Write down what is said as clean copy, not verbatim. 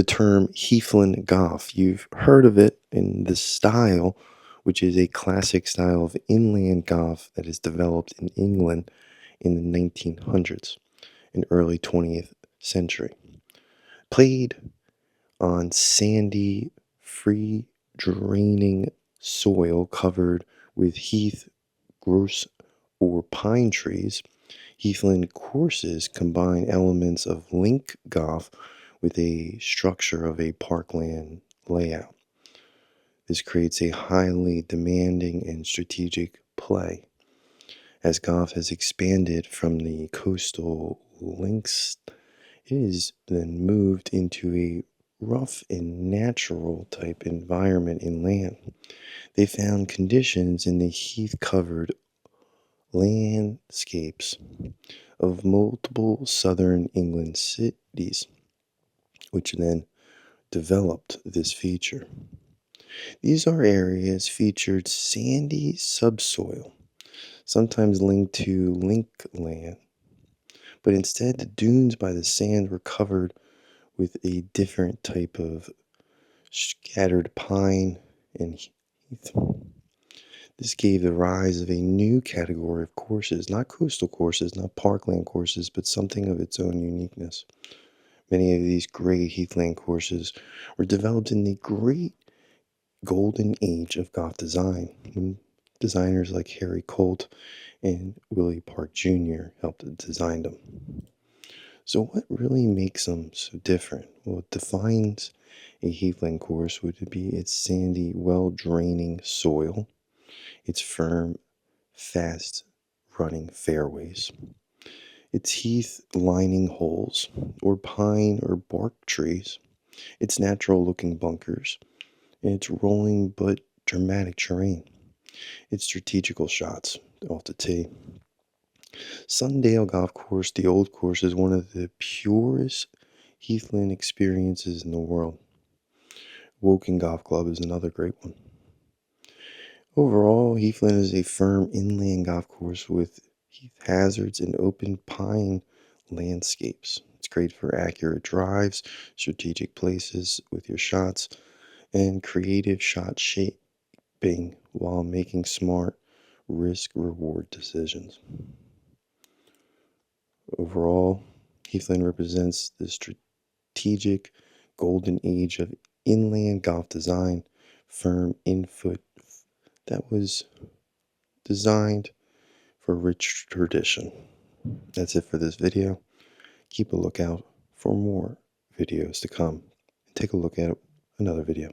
term Heathland Golf. You've heard of it in this style, which is a classic style of inland golf that is developed in England in the 1900s and early 20th century. Played on sandy, free draining soil covered with heath, gorse, or pine trees, Heathland courses combine elements of link golf with a structure of a parkland layout. This creates a highly demanding and strategic play. As golf has expanded from the coastal links, it is then moved into a rough and natural type environment inland. They found conditions in the heath covered landscapes of multiple southern England cities, which then developed this feature. These are areas featured sandy subsoil, sometimes linked to linkland, but instead the dunes by the sand were covered with a different type of scattered pine and heath. This gave the rise of a new category of courses, not coastal courses, not parkland courses, but something of its own uniqueness. Many of these great heathland courses were developed in the great golden age of golf design, when designers like Harry Colt and Willie Park Jr. helped design them. So what really makes them so different? Well, what defines a heathland course would be its sandy, well-draining soil, its firm, fast-running fairways, its heath-lining holes, or pine or bark trees, its natural-looking bunkers, and its rolling but dramatic terrain, its strategical shots off the tee. Sundale Golf Course, the old course, is one of the purest heathland experiences in the world. Woking Golf Club is another great one. Overall, Heathland is a firm inland golf course with heath hazards and open pine landscapes. It's great for accurate drives, strategic places with your shots, and creative shot shaping while making smart risk-reward decisions. Overall, Heathland represents the strategic golden age of inland golf design, firm infoot that was designed for rich tradition. That's it for this video. Keep a lookout for more videos to come. Take a look at another video.